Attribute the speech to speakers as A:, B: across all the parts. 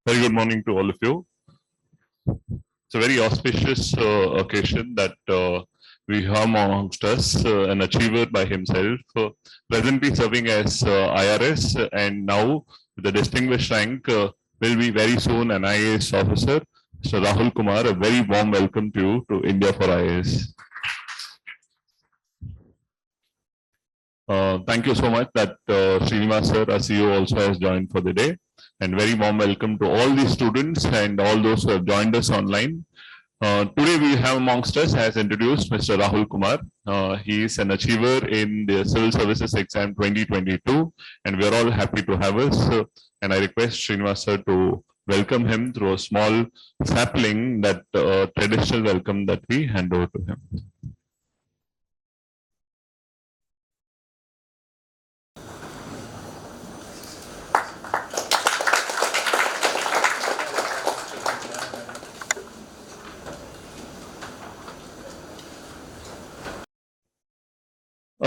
A: Very good morning to all of you. It's a very auspicious occasion that we have amongst us an achiever by himself, presently serving as IRS, and now with the distinguished rank will be very soon an IAS officer, Mr. Rahul Kumar. A very warm welcome to you to India for IAS. Thank you so much that Srinivas sir, our CEO, also has joined for the day. And very warm welcome to all the students and all those who have joined us online. Today we have amongst us, as introduced, Mr. Rahul Kumar. He is an achiever in the Civil Services Exam 2022, and we are all happy to have us. And I request Srinivas sir to welcome him through a small sapling, that traditional welcome that we hand over to him.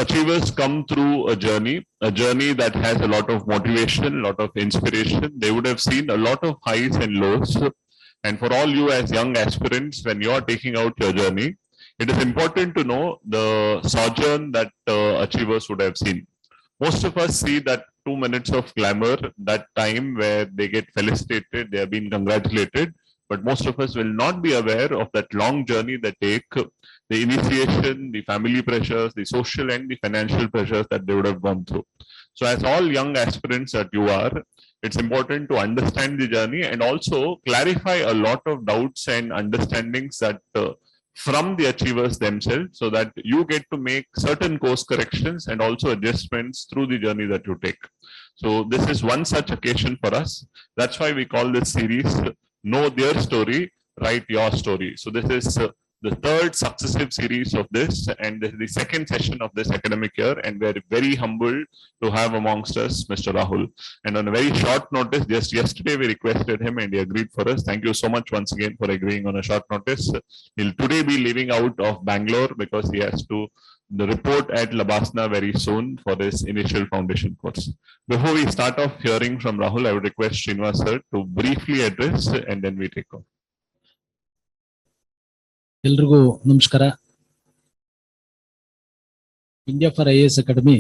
A: Achievers come through a journey that has a lot of motivation, a lot of inspiration. They would have seen a lot of highs and lows. And for all you as young aspirants, when you are taking out your journey, it is important to know the sojourn that achievers would have seen. Most of us see that 2 minutes of glamour, that time where they get felicitated, they have been congratulated, but most of us will not be aware of that long journey they take, the initiation, the family pressures, the social and the financial pressures that they would have gone through. So as all young aspirants that you are, it's important to understand the journey and also clarify a lot of doubts and understandings that from the achievers themselves, so that you get to make certain course corrections and also adjustments through the journey that you take. So this is one such occasion for us. That's why we call this series Know Their Story, Write Your Story. So this is the third successive series of this, and this is the second session of this academic year, and we're very humbled to have amongst us Mr. Rahul. And on a very short notice, just yesterday we requested him and he agreed for us. Thank you so much once again for agreeing on a short notice. He'll today be leaving out of Bangalore because he has to report at Labasna very soon for his initial foundation course. Before we start off hearing from Rahul, I would request Srinivas sir to briefly address and then we take off.
B: ಎಲ್ರಿಗೂ ನಮಸ್ಕಾರ. India for IAS academy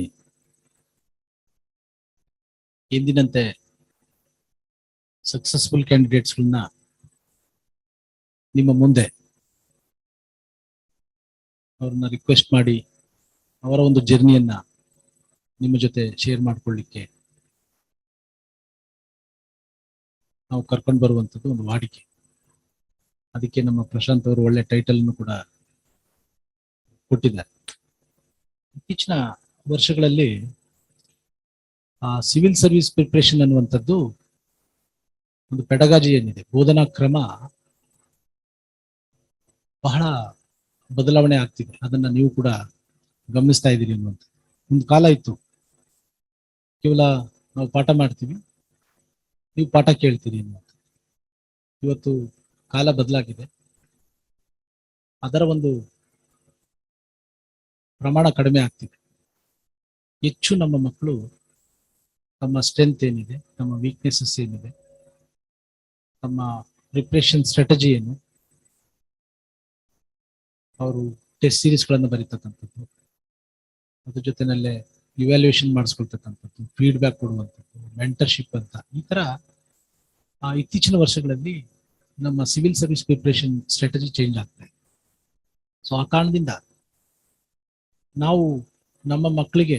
B: ಎಂದಿನಂತೆ successful ಕ್ಯಾಂಡಿಡೇಟ್ಸ್ಗಳನ್ನ ನಿಮ್ಮ ಮುಂದೆ ಅವ್ರನ್ನ request ಮಾಡಿ ಅವರ ಒಂದು ಜರ್ನಿಯನ್ನ ನಿಮ್ಮ ಜೊತೆ ಶೇರ್ ಮಾಡ್ಕೊಳ್ಳಿಕ್ಕೆ ನಾವು ಕರ್ಕೊಂಡು ಬರುವಂಥದ್ದು ಒಂದು ವಾಡಿಕೆ. ಅದಕ್ಕೆ ನಮ್ಮ ಪ್ರಶಾಂತ್ ಅವರು ಒಳ್ಳೆ ಟೈಟಲ್ ಅನ್ನು ಕೂಡ ಕೊಟ್ಟಿದ್ದಾರೆ. ಇತ್ತೀಚಿನ ವರ್ಷಗಳಲ್ಲಿ ಸಿವಿಲ್ ಸರ್ವಿಸ್ ಪ್ರಿಪರೇಷನ್ ಅನ್ನುವಂಥದ್ದು ಒಂದು ಪೆಡಗಾಜಿ ಏನಿದೆ, ಬೋಧನಾ ಕ್ರಮ ಬಹಳ ಬದಲಾವಣೆ ಆಗ್ತಿದೆ. ಅದನ್ನ ನೀವು ಕೂಡ ಗಮನಿಸ್ತಾ ಇದ್ದೀರಿ ಅನ್ನುವಂಥ ಒಂದು ಕಾಲ ಇತ್ತು. ಕೇವಲ ನಾವು ಪಾಠ ಮಾಡ್ತೀವಿ, ನೀವು ಪಾಠ ಕೇಳ್ತೀರಿ ಅನ್ನುವಂಥ. ಇವತ್ತು ಕಾಲ ಬದಲಾಗಿದೆ. ಅದರ ಒಂದು ಪ್ರಮಾಣ ಕಡಿಮೆ ಆಗ್ತಿದೆ. ಹೆಚ್ಚು ನಮ್ಮ ಮಕ್ಕಳು ತಮ್ಮ ಸ್ಟ್ರೆಂತ್ ಏನಿದೆ, ತಮ್ಮ ವೀಕ್ನೆಸಸ್ ಏನಿದೆ, ತಮ್ಮ ಪ್ರಿಪ್ರೇಷನ್ ಸ್ಟ್ರಾಟಜಿ ಏನು, ಅವರು ಟೆಸ್ಟ್ ಸೀರೀಸ್ಗಳನ್ನು ಬರೀತಕ್ಕಂಥದ್ದು, ಅದ್ರ ಜೊತೆನಲ್ಲೇ ಇವ್ಯಾಲ್ಯೂಯೇಷನ್ ಮಾಡಿಸ್ಕೊಳ್ತಕ್ಕಂಥದ್ದು, ಫೀಡ್ಬ್ಯಾಕ್ ಕೊಡುವಂಥದ್ದು, ಮೆಂಟರ್ಶಿಪ್ ಅಂತ ಈ ತರ ಇತ್ತೀಚಿನ ವರ್ಷಗಳಲ್ಲಿ ನಮ್ಮ civil service preparation strategy change ಆಗ್ತಾ ಇದೆ. ಸೊ ಆ ಕಾರಣದಿಂದ ನಾವು ನಮ್ಮ ಮಕ್ಕಳಿಗೆ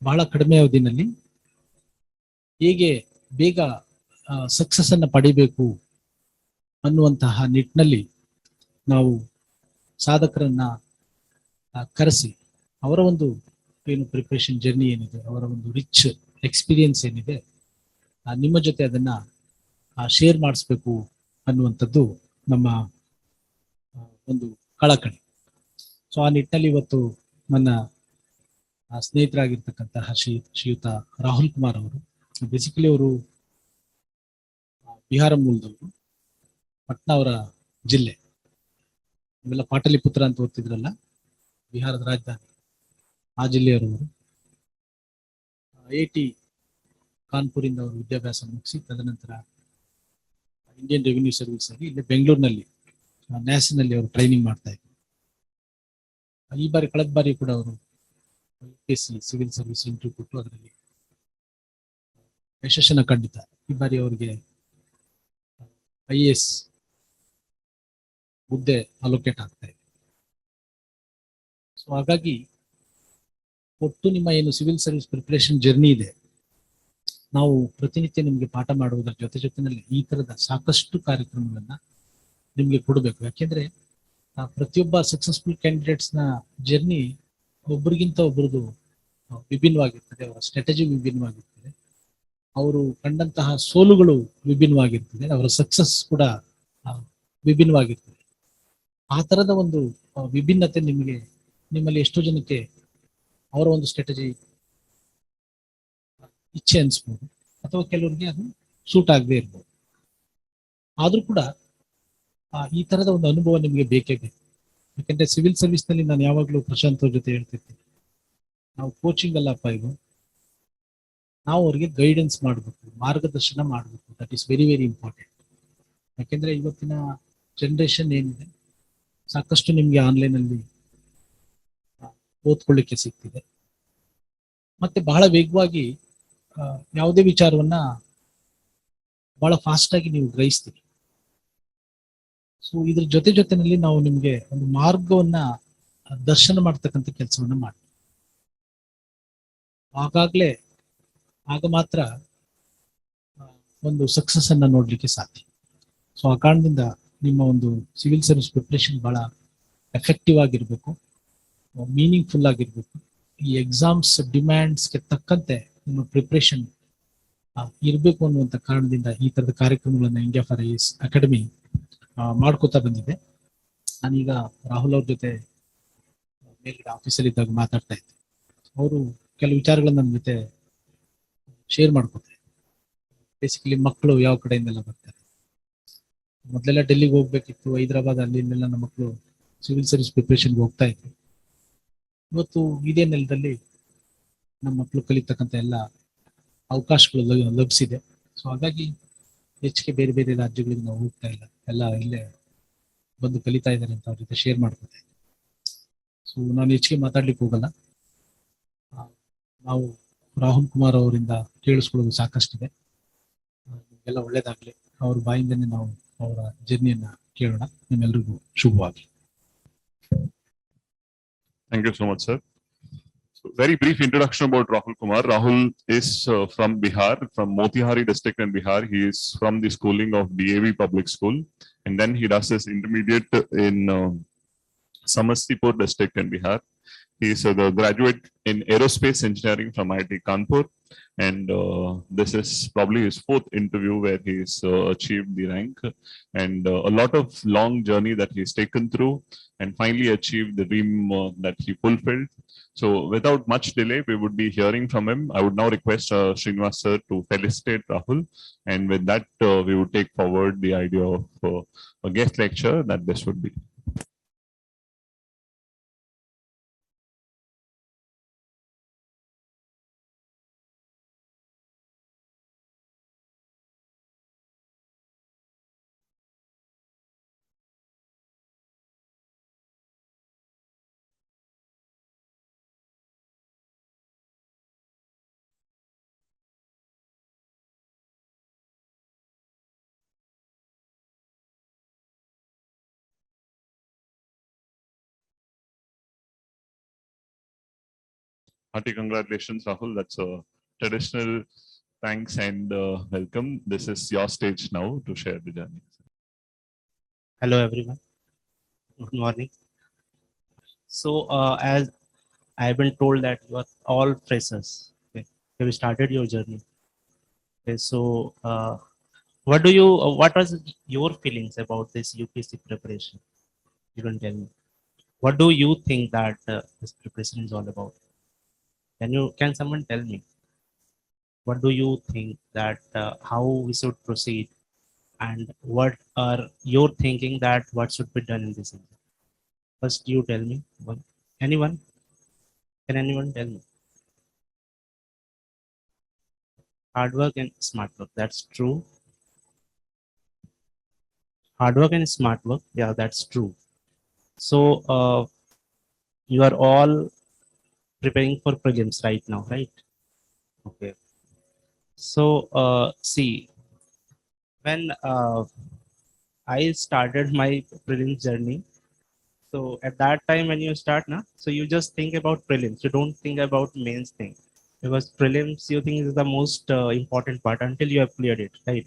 B: ಬಹಳ ಕಡಿಮೆ ಅವಧಿನಲ್ಲಿ ಹೇಗೆ ಬೇಗ ಸಕ್ಸಸ್ ಅನ್ನ ಪಡಿಬೇಕು ಅನ್ನುವಂತಹ ನಿಟ್ಟಿನಲ್ಲಿ ನಾವು ಸಾಧಕರನ್ನ ಕರೆಸಿ ಅವರ ಒಂದು ಏನು ಪ್ರಿಪರೇಷನ್ ಜರ್ನಿ ಏನಿದೆ, ಅವರ ಒಂದು ರಿಚ್ ಎಕ್ಸ್ಪೀರಿಯನ್ಸ್ ಏನಿದೆ, ನಿಮ್ಮ ಜೊತೆ ಅದನ್ನ ಶೇರ್ ಮಾಡಿಸ್ಬೇಕು ಅನ್ನುವಂಥದ್ದು ನಮ್ಮ ಒಂದು ಕಳಕಳಿ. ಸೊ ಆ ನಿಟ್ಟಿನಲ್ಲಿ ಇವತ್ತು ನನ್ನ ಸ್ನೇಹಿತರಾಗಿರ್ತಕ್ಕಂತಹ ಶ್ರೀಯುತ ರಾಹುಲ್ ಕುಮಾರ್ ಅವರು, ಬೇಸಿಕಲಿ ಅವರು ಬಿಹಾರ ಮೂಲದವರು, ಪಟ್ನಾ ಅವರ ಜಿಲ್ಲೆ. ಇವೆಲ್ಲ ಪಾಟಲಿಪುತ್ರ ಅಂತ ಓದ್ತಿದ್ರಲ್ಲ, ಬಿಹಾರದ ರಾಜಧಾನಿ, ಆ ಜಿಲ್ಲೆಯವರವರು. IIT ಕಾನ್ಪುರಿಂದ ಅವರು ವಿದ್ಯಾಭ್ಯಾಸ ಮುಗಿಸಿ ತದನಂತರ ಇಂಡಿಯನ್ ರೆವಿನ್ಯೂ ಸರ್ವಿಸ್ ಆಗಿ ಇಲ್ಲಿ ಬೆಂಗಳೂರಿನಲ್ಲಿ ನ್ಯಾಷನಲ್ಲಿ ಅವರು ಟ್ರೈನಿಂಗ್ ಮಾಡ್ತಾ ಇದ್ರು. ಈ ಬಾರಿ ಕಳೆದ ಬಾರಿ ಕೂಡ ಅವರು UPSC ಸಿವಿಲ್ ಸರ್ವಿಸ್ ಇಂಟರ್ವ್ಯೂ ಕೊಟ್ಟು ಅದರಲ್ಲಿ ಯಶಸ್ಸನ್ನು ಕಂಡಿದ್ದಾರೆ. ಈ ಬಾರಿ ಅವರಿಗೆ IAS ಹುದ್ದೆ ಅಲೋಕೇಟ್ ಆಗ್ತಾ ಇದೆ. ಸೊ ಹಾಗಾಗಿ ಒಟ್ಟು ನಿಮ್ಮ ಏನು ಸಿವಿಲ್ ಸರ್ವಿಸ್ ಪ್ರಿಪರೇಷನ್ ಜರ್ನಿ ಇದೆ, ನಾವು ಪ್ರತಿನಿತ್ಯ ನಿಮಗೆ ಪಾಠ ಮಾಡುವುದರ ಜೊತೆನಲ್ಲಿ ಈ ತರದ ಸಾಕಷ್ಟು ಕಾರ್ಯಕ್ರಮಗಳನ್ನ ನಿಮ್ಗೆ ಕೊಡಬೇಕು. ಯಾಕೆಂದ್ರೆ ಪ್ರತಿಯೊಬ್ಬ ಸಕ್ಸಸ್ಫುಲ್ ಕ್ಯಾಂಡಿಡೇಟ್ಸ್ ನ ಜರ್ನಿ ಒಬ್ಬರಿಗಿಂತ ಒಬ್ಬರದು ವಿಭಿನ್ನವಾಗಿರ್ತದೆ, ಅವರ ಸ್ಟ್ರಾಟಜಿ ವಿಭಿನ್ನವಾಗಿರ್ತದೆ, ಅವರು ಕಂಡಂತಹ ಸೋಲುಗಳು ವಿಭಿನ್ನವಾಗಿರ್ತದೆ, ಅವರ ಸಕ್ಸಸ್ ಕೂಡ ವಿಭಿನ್ನವಾಗಿರ್ತದೆ. ಆ ತರದ ಒಂದು ವಿಭಿನ್ನತೆ ನಿಮ್ಮಲ್ಲಿ ಎಷ್ಟೋ ಜನಕ್ಕೆ ಅವರ ಒಂದು ಸ್ಟ್ರಾಟಜಿ ಇಚ್ಛೆ ಅನ್ಸ್ಬೋದು, ಅಥವಾ ಕೆಲವರಿಗೆ ಅದು ಸೂಟ್ ಆಗದೆ ಇರ್ಬೋದು. ಆದ್ರೂ ಕೂಡ ಈ ತರದ ಒಂದು ಅನುಭವ ನಿಮಗೆ ಬೇಕೇ ಬೇಕು. ಯಾಕಂದ್ರೆ ಸಿವಿಲ್ ಸರ್ವಿಸ್ ನಲ್ಲಿ ನಾನು ಯಾವಾಗ್ಲೂ ಪ್ರಶಾಂತ್ ಅವ್ರ ಜೊತೆ ಹೇಳ್ತಿರ್ತೀನಿ, ನಾವು ಕೋಚಿಂಗ್ ಅಲ್ಲಪ್ಪ ಇದು, ನಾವು ಅವ್ರಿಗೆ ಗೈಡೆನ್ಸ್ ಮಾಡಬೇಕು, ಮಾರ್ಗದರ್ಶನ ಮಾಡಬೇಕು. That is very very important. ಯಾಕೆಂದ್ರೆ ಇವತ್ತಿನ ಜನರೇಷನ್ ಏನಿದೆ, ಸಾಕಷ್ಟು ನಿಮ್ಗೆ ಆನ್ಲೈನ್ ಅಲ್ಲಿ ಓದ್ಕೊಳ್ಳಿಕ್ಕೆ ಸಿಗ್ತಿದೆ. ಮತ್ತೆ ಬಹಳ ವೇಗವಾಗಿ ಯಾವುದೇ ವಿಚಾರವನ್ನ ಬಹಳ ಫಾಸ್ಟ್ ಆಗಿ ನೀವು ಗ್ರಹಿಸ್ತೀರಿ. ಸೊ ಇದ್ರ ಜೊತೆನಲ್ಲಿ ನಾವು ನಿಮ್ಗೆ ಒಂದು ಮಾರ್ಗವನ್ನ ದರ್ಶನ ಮಾಡ್ತಕ್ಕಂಥ ಕೆಲಸವನ್ನ ಮಾಡಿ, ಆಗ ಮಾತ್ರ ಒಂದು ಸಕ್ಸಸ್ ಅನ್ನ ನೋಡ್ಲಿಕ್ಕೆ ಸಾಧ್ಯ. ಸೊ ಆ ಕಾರಣದಿಂದ ನಿಮ್ಮ ಒಂದು ಸಿವಿಲ್ ಸರ್ವಿಸ್ ಪ್ರಿಪರೇಷನ್ ಬಹಳ ಎಫೆಕ್ಟಿವ್ ಆಗಿರ್ಬೇಕು, ಮೀನಿಂಗ್ಫುಲ್ ಆಗಿರ್ಬೇಕು. ಈ ಎಕ್ಸಾಮ್ಸ್ ಡಿಮ್ಯಾಂಡ್ಸ್ಗೆ ತಕ್ಕಂತೆ ನಿಮ್ಮ ಪ್ರಿಪರೇಷನ್ ಇರಬೇಕು ಅನ್ನುವಂಥ ಕಾರಣದಿಂದ ಈ ತರದ ಕಾರ್ಯಕ್ರಮಗಳನ್ನ ಇಂಡಿಯಾ ಫಾರ್ IAS ಅಕಾಡೆಮಿ ಮಾಡ್ಕೋತಾ ಬಂದಿದೆ. ನಾನೀಗ ರಾಹುಲ್ ಅವ್ರ ಜೊತೆ ಮೇಲ್ಗಡೆ ಆಫೀಸಲ್ಲಿ ಇದ್ದಾಗ ಮಾತಾಡ್ತಾ ಇದ್ದೆ. ಅವರು ಕೆಲವು ವಿಚಾರಗಳನ್ನ ನನ್ನ ಜೊತೆ ಶೇರ್ ಮಾಡ್ಕೋತಾರೆ. ಬೇಸಿಕಲಿ ಮಕ್ಕಳು ಯಾವ ಕಡೆಯಿಂದೆಲ್ಲ ಬರ್ತಾರೆ. ಮೊದಲೆಲ್ಲ ಡೆಲ್ಲಿಗೆ ಹೋಗ್ಬೇಕಿತ್ತು, ಹೈದರಾಬಾದ್ ಅಲ್ಲಿ ಇಲ್ಲೆಲ್ಲ ನಮ್ಮ ಮಕ್ಕಳು ಸಿವಿಲ್ ಸರ್ವಿಸ್ ಪ್ರಿಪರೇಷನ್ಗೆ ಹೋಗ್ತಾ ಇದ್ರು. ಇವತ್ತು ಇದೇ ನೆಲದಲ್ಲಿ ನಮ್ಮ ಮಕ್ಕಳು ಕಲಿತಕ್ಕಂಥ ಎಲ್ಲ ಅವಕಾಶಗಳು ಲಭಿಸಿದೆ. ಸೊ ಹಾಗಾಗಿ ಹೆಚ್ಚಿಗೆ ಬೇರೆ ಬೇರೆ ರಾಜ್ಯಗಳಿಗೆ ನಾವು ಹೋಗ್ತಾ ಇಲ್ಲ, ಎಲ್ಲ ಇಲ್ಲೇ ಬಂದು ಕಲಿತಾ ಇದ್ದಾರೆ ಅಂತ ಅವ್ರ ಜೊತೆ ಶೇರ್ ಮಾಡ್ಕೊತಾ ಇದ್ದೀನಿ. ಸೊ ನಾನು ಹೆಚ್ಚಿಗೆ ಮಾತಾಡ್ಲಿಕ್ಕೆ ಹೋಗಲ್ಲ. ನಾವು ರಾಹುಲ್ ಕುಮಾರ್ ಅವರಿಂದ ಕೇಳಿಸ್ಕೊಳ್ಳೋದು ಸಾಕಷ್ಟಿದೆ. ಎಲ್ಲ ಒಳ್ಳೇದಾಗ್ಲಿ, ಅವ್ರ ಬಾಯಿಂದನೇ ನಾವು ಅವರ ಜರ್ನಿಯನ್ನ ಕೇಳೋಣ. ನಿಮ್ಮೆಲ್ಲರಿಗೂ ಶುಭವಾಗಲಿ.
A: Thank you so much, sir. So, very brief introduction about Rahul Kumar. Rahul is from Bihar, from Motihari district in Bihar. He is from the schooling of DAV Public School, and then he does his intermediate in Samastipur district in Bihar. He is the graduate in aerospace engineering from IIT Kanpur, and this is probably his fourth interview where he's achieved the rank, and a lot of long journey that he's taken through and finally achieved the dream that he fulfilled. So without much delay, we would be hearing from him. I would now request Srinivas sir to felicitate Rahul, and with that we would take forward the idea of a guest lecture that this would be. Hearty congratulations, Rahul. That's a traditional thanks and welcome. This is your stage now to share the journey.
C: Hello everyone. Good morning. So as I've been told that you are all freshers. Okay. Have you started your journey? Okay. So what was your feelings about this UPSC preparation? You can tell me. What do you think that this preparation is all about? Can someone tell me? What do you think that how we should proceed, and what are your thinking that what should be done in this exam? First, you tell me. Anyone? Can anyone tell me? Hard work and smart work. That's true. hard work and smart work. Yeah, that's true. So you are all preparing for prelims right now, right? Okay. So see, when I started my prelims journey, so at that time when you start now, so you just think about prelims. You don't think about mains thing, because prelims you think is the most important part until you have cleared it, right?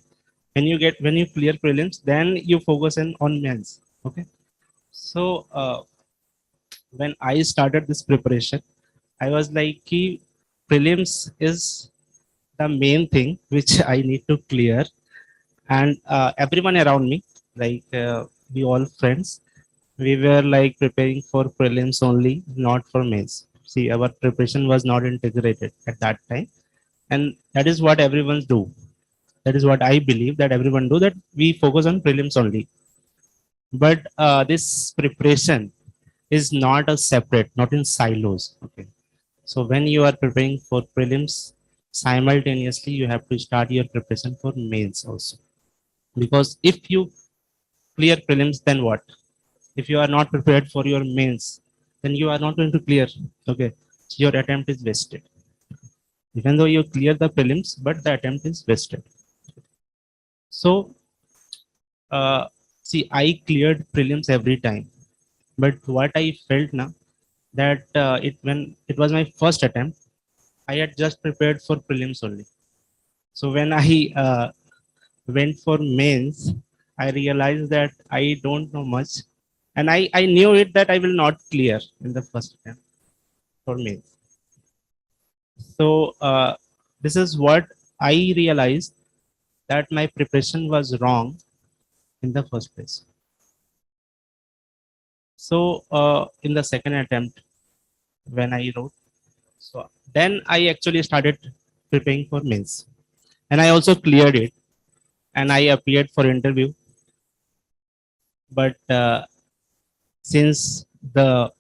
C: When you clear prelims, then you focus on mains. Okay. So when I started this preparation, I was like, "Ki prelims is the main thing which I need to clear," and everyone around me, like we all friends, we were like preparing for prelims only, not for mains. See, our preparation was not integrated at that time, and that is what everyone's do. That is what I believe that everyone do. That we focus on prelims only, but this preparation is not a separate, not in silos. Okay. So when you are preparing for prelims, simultaneously you have to start your preparation for mains also. Because if you clear prelims, then what? If you are not prepared for your mains, then you are not going to clear. Okay. Your attempt is wasted. Even though you clear the prelims, but the attempt is wasted. So see, I cleared prelims every time. But what I felt now that it when it was my first attempt, I had just prepared for prelims only. So when I went for mains, I realized that I don't know much, and I knew it that I will not clear in the first attempt for mains. So this is what I realized, that my preparation was wrong in the first place. So in the second attempt, when I wrote, so then I actually started preparing for mains, and I also cleared it, and I appeared for interview. But since the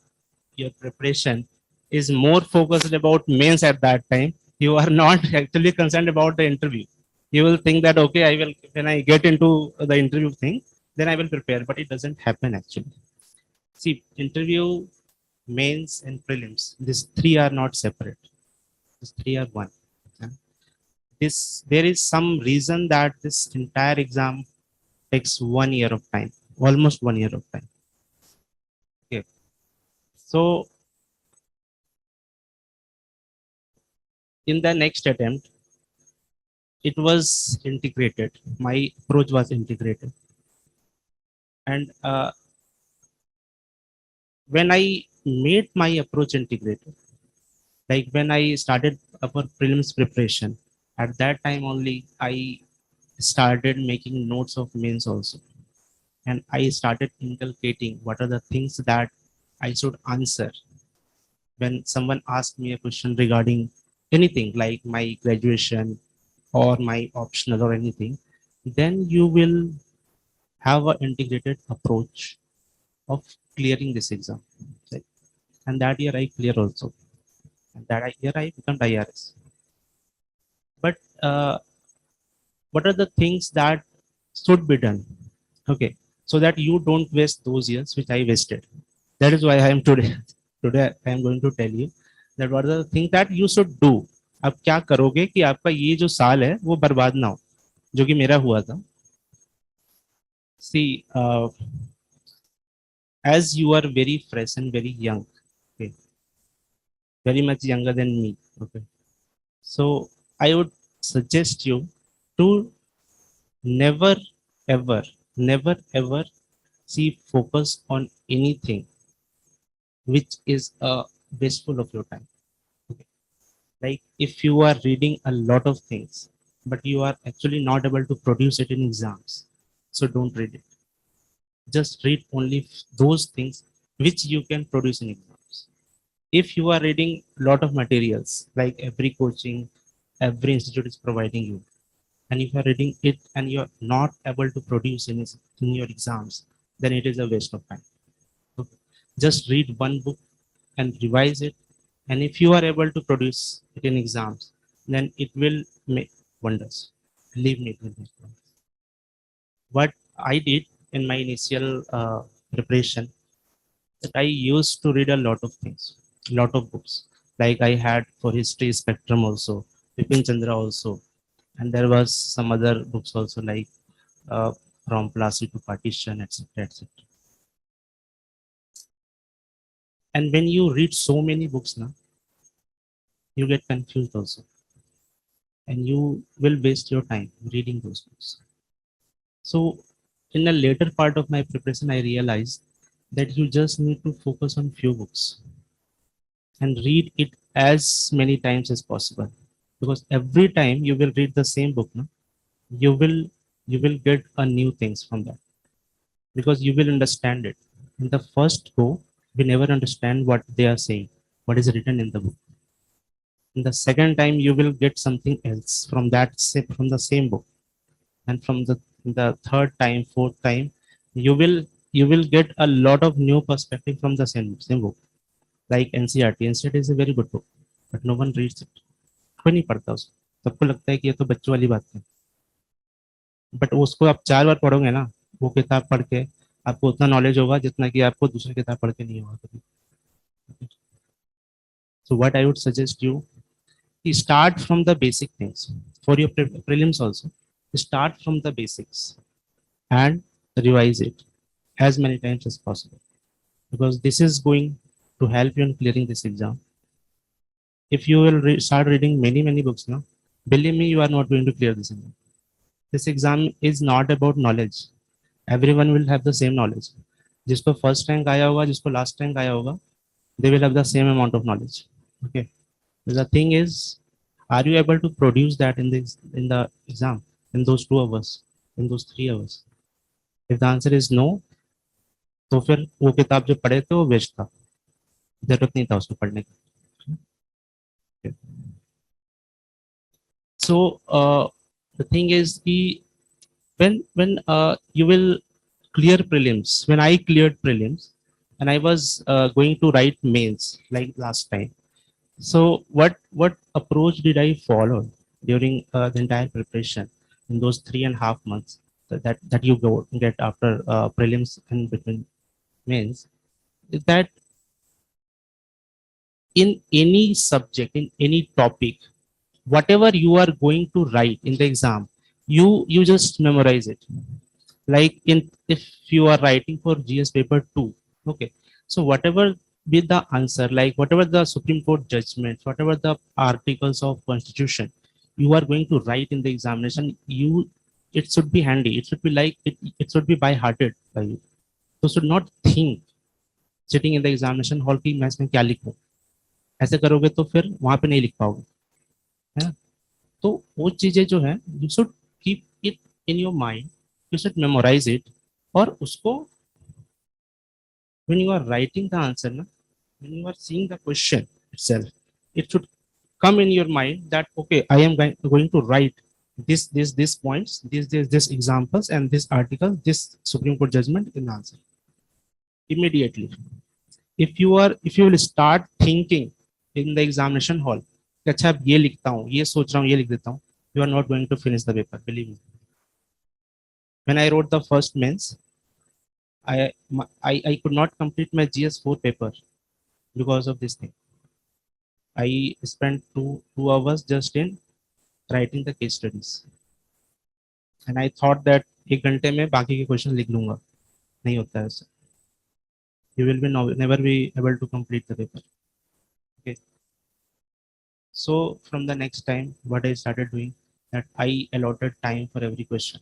C: your preparation is more focused about mains at that time, you are not actually concerned about the interview. You will think that okay, I will, when I get into the interview thing, then I will prepare, but it doesn't happen actually. See, interview, mains and prelims, these three are not separate. These three are one. And this, there is some reason that this entire exam takes 1 year of time, almost 1 year of time. Okay. So in the next attempt, it was integrated. My approach was integrated. And when I made my approach integrated, like when I started for prelims preparation, at that time only I started making notes of mains also. And I started inculcating what are the things that I should answer when someone asked me a question regarding anything like my graduation or my optional or anything. Then you will have an integrated approach of clearing this exam. Right? And that year I clear also. And year I become IRS. But what are the things that should be done? Okay. So that you don't waste those years which I wasted. That is why I am today. Today I am going to tell you that what are the things that you should do. अब क्या करोगे कि आपका ये जो साल है वो बर्बाद ना हो, जो कि मेरा हुआ था. See, as you are very fresh and very young, okay, very much younger than me, okay, so I would suggest you to never ever, never ever see focus on anything which is wasteful of your time. Okay. Like if you are reading a lot of things but you are actually not able to produce it in exams, so don't read it. Just read only those things which you can produce in exams. If you are reading a lot of materials, like every coaching, every institute is providing you, and if you are reading it and you are not able to produce in your exams, then it is a waste of time. Okay. Just read one book and revise it, and if you are able to produce it in exams, then it will make wonders. Believe me, it will make wonders. What I did, in my initial preparation that I used to read a lot of things, lot of books. Like I had for history spectrum also, Vipin Chandra also, and there was some other books also like uh, from Plassey to Partition, etc., etc. And when you read so many books now, you get confused also, and you will waste your time reading those books. So, in a later part of my preparation, I realized that you just need to focus on few books and read it as many times as possible. Because every time you will read the same book, no, you will you will get a new things from that because you will understand it. In the first go, we never understand what they are saying, what is written in the book. In the second time, you will get something else from from the same book, and from the third time, fourth time, you will you will get a lot of new perspective from the same book. Like NCRT. NCRT is a very good book, but no one reads it. कोई नहीं पढ़ता उसको, सबको लगता है कि ये तो बच्चों वाली बात है, बट उसको आप 4 बार पढ़ोगे ना, वो किताब पढ़ के आपको उतना नॉलेज होगा जितना कि आपको दूसरी किताब पढ़ के नहीं होगा कभी. So what I would suggest you, start from the basic things for your prelims also. Start from the basics and revise it as many times as possible, because this is going to help you in clearing this exam. If you will start reading many books now, believe me, you are not going to clear this exam. This exam is not about knowledge. Everyone will have the same knowledge. जिसको first rank आया होगा, जिसको last rank आया होगा, they will have the same amount of knowledge. Okay. The thing is, are you able to produce that in the exam in those 2 hours, in those 3 hours? If the answer is no, तो फिर वो किताब जो पढ़े थे वो waste था, जरूरत नहीं था उसको पढ़ने की. So the thing is, when you will clear prelims, when I cleared prelims, and I was going to write mains like last time. So what approach did I follow during the entire preparation in those 3.5 months that you get after prelims and between mains? Is that in any subject, in any topic, whatever you are going to write in the exam, you just memorize it. Like if you are writing for GS paper 2, okay, so whatever be the answer, like whatever the Supreme Court judgments, whatever the articles of constitution you are going to write in the examination, it should be handy, it should be like it should be by hearted by you. So should not think sitting in the examination hall की मैं इसमें क्या लिखूं. ऐसे करोगे तो फिर वहां पे नहीं लिख पाओगे, है ना. तो वो चीजें जो है, you should keep it in your mind, you should memorize it. और उसको when you are writing the answer na, when you are seeing the question itself, it should come in your mind that okay, I am going to write this points, this examples, and this article, this Supreme Court judgment in the answer immediately. If you will start thinking in the examination hall, अच्छा अब ये लिखता हूँ, ये सोच रहा हूँ, ये लिख देता हूँ, you are not going to finish the paper, believe me. When I wrote the first mains, I could not complete my GS4 paper because of this thing. I spent two hours just in writing the case studies, and I thought that 1 घंटे में बाकी के question लिख लूंगा. नहीं होता है ऐसा. You will be never be able to complete the paper. Okay. So from the next time, what I started doing, that I allotted time for every question.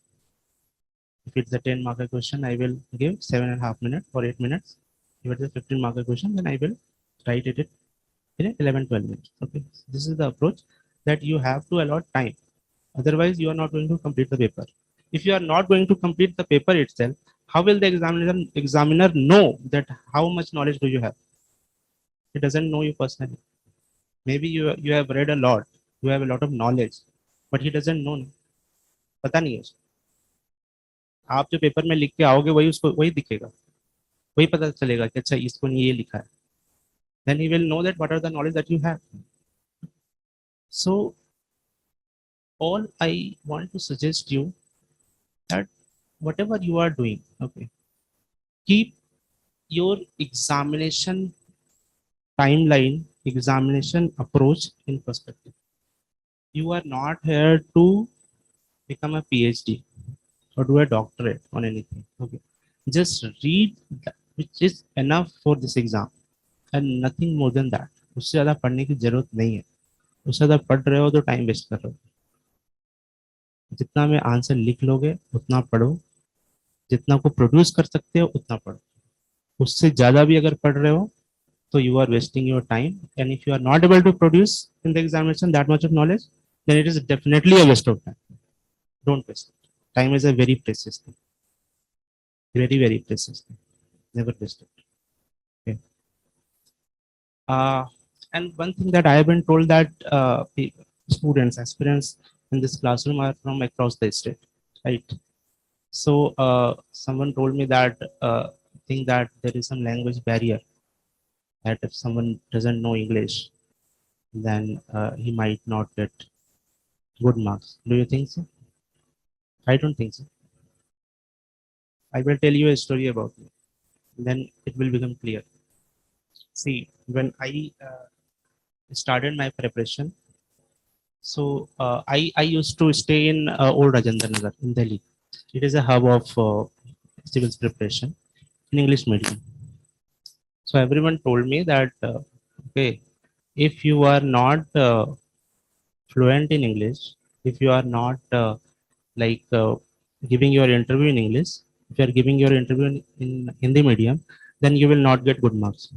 C: If it's a 10 marker question, I will give 7.5 minutes or 8 minutes. If it's a 15 marker question, then I will write it in 11, 12 minutes. Okay. This is the approach that you have to allot time. Otherwise, you are not going to complete the paper. If you are not going to complete the paper itself, how will the examiner know that how much knowledge do you have? He doesn't know you personally. Maybe you have read a lot, you have a lot of knowledge, but he doesn't know. पता नहीं है उसको. आप जो paper में लिख के आओगे वही उसको वही दिखेगा, वही पता चलेगा कि अच्छा इसको ये लिखा है. Then he will know that what are the knowledge that you have. So all I want to suggest you that whatever you are doing, okay, keep your examination timeline, examination approach in perspective. You are not here to become a PhD or do a doctorate on anything. Okay, just read which is enough for this exam and nothing more than that. उससे ज़्यादा पढ़ने की जरूरत नहीं है. उससे ज़्यादा पढ़ रहे हो तो टाइम वेस्ट कर रहे हो. जितना में आंसर लिख लोगे उतना पढ़ो, जितना को प्रोड्यूस कर सकते हो उतना पढ़ो. उससे ज़्यादा भी अगर पढ़ रहे हो so you are wasting your time, and if you are not able to produce in the examination that much of knowledge, then it is definitely a waste of time. Don't waste it. Time is a very precious thing, very precious thing. Never waste it. Okay. And one thing that I have been told that students, aspirants in this classroom are from across the state, right? So someone told me that think that there is some language barrier, that if someone doesn't know English, then he might not get good marks. Do you think so? I don't think so. I will tell you a story about me. Then it will become clear. See, when I started my preparation, so I used to stay in Old Rajendra Nagar in Delhi. It is a hub of civil preparation in English medium. So everyone told me that okay, if you are not fluent in English, if you are not like giving your interview in English, if you are giving your interview in Hindi medium, then you will not get good marks.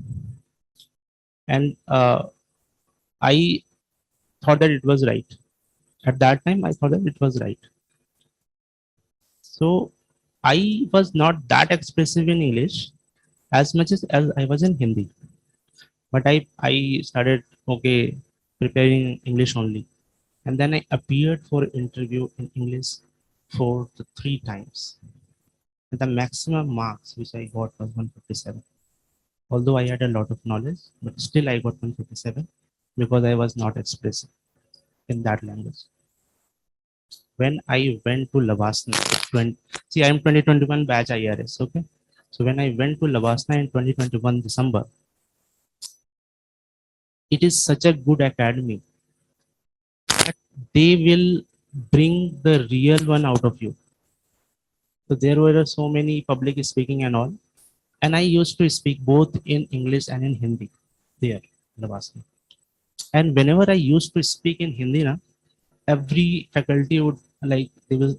C: And I thought that it was right. At that time, I thought that it was right. So I was not that expressive in English as much as I was in Hindi. But I started okay preparing English only. And then I appeared for interview in English for the 3 times. And the maximum marks which I got was 157. Although I had a lot of knowledge, but still I got 157 because I was not expressive in that language. When I went to Lavasna, see, I am 2021 batch IRS, okay? So when I went to Lavasna in 2021 December, it is such a good academy that they will bring the real one out of you. So there were so many public speaking and all, and I used to speak both in English and in Hindi there, Lavasna. And whenever I used to speak in Hindi, na, every faculty would like they will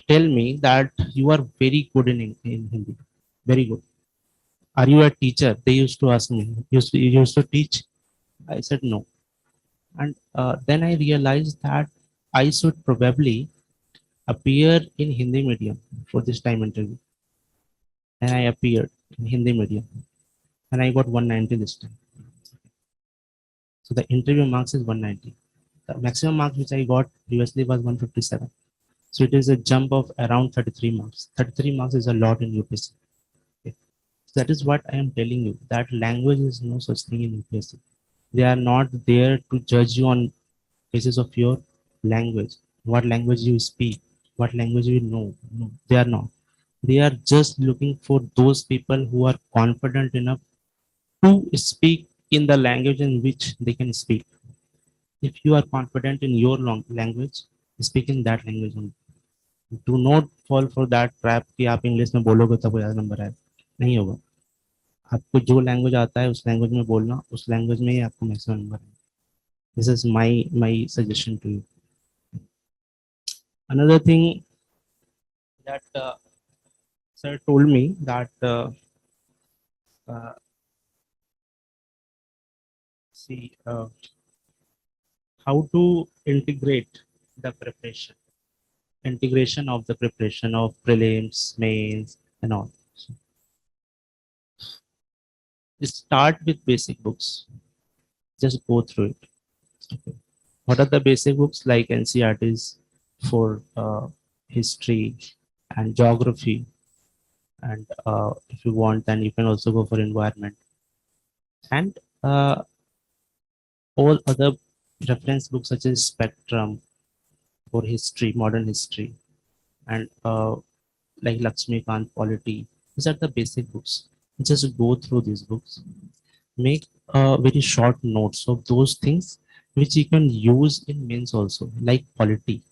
C: tell me that you are very good in Hindi, very good. Are you a teacher? They used to ask me. You used to teach? I said no. And then I realized that I should probably appear in Hindi medium for this time interview. And I appeared in Hindi medium, and I got 190 this time. So the interview marks is 190. The maximum marks which I got previously was 157. So it is a jump of around 33 marks. 33 marks is a lot in UPSC. Okay. So that is what I am telling you, that language is no such thing in UPSC. They are not there to judge you on basis of your language, what language you speak, what language you know. No, they are not. They are just looking for those people who are confident enough to speak in the language in which they can speak. If you are confident in your language, speak in that language only. Do not fall for that trap कि आप English में बोलोगे तब ज़्यादा number आए. नहीं होगा. आपको जो लैंग्वेज आता है उस लैंग्वेज में बोलना, उस लैंग्वेज में ही आपको मैक्सिमम नंबर आए. This is my suggestion to you. Another thing that sir told me that see how to integrate the preparation, integration of the preparation of prelims, mains, and all. So, start with basic books. Just go through it. Okay. What are the basic books? Like NCERTs for history and geography, and if you want, then you can also go for environment, and all other reference books such as Spectrum for history, modern history, and like Lakshmikant Polity. These are the basic books. Just go through these books. Make very short notes of those things which you can use in mains also, like Polity.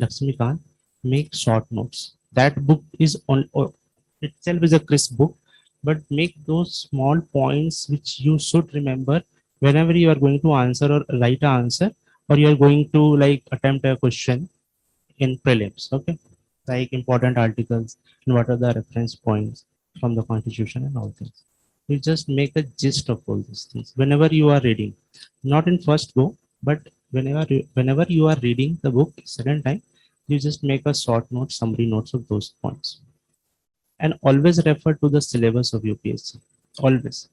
C: Lakshmikant, make short notes. That book is on itself is a crisp book, but make those small points which you should remember whenever you are going to answer or write an answer, or you are going to like attempt a question in prelims. Okay, like important articles and what are the reference points from the constitution and all things. You just make a gist of all these things whenever you are reading, not in first go, but whenever you are reading the book second time, you just make a short note, summary notes of those points, and always refer to the syllabus of UPSC. Always,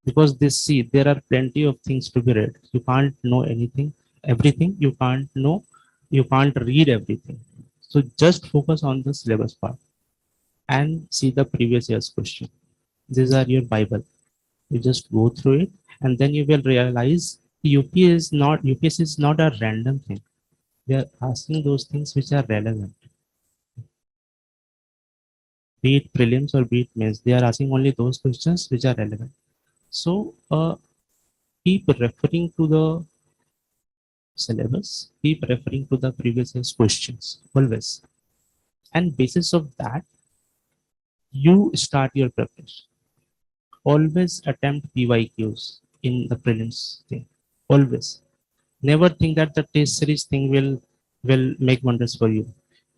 C: because they see there are plenty of things to be read. You can't know anything, everything. You can't know, you can't read everything. So just focus on the syllabus part and see the previous year's question. These are your Bible. You just go through it, and then you will realize UPSC is not a random thing. They are asking those things which are relevant. Be it prelims or be it mains, they are asking only those questions which are relevant. So keep referring to the syllabus, keep referring to the previous year's questions always. And basis of that, you start your preparation. Always attempt PYQs in the prelims thing. Always. Never think that the test series thing will make wonders for you.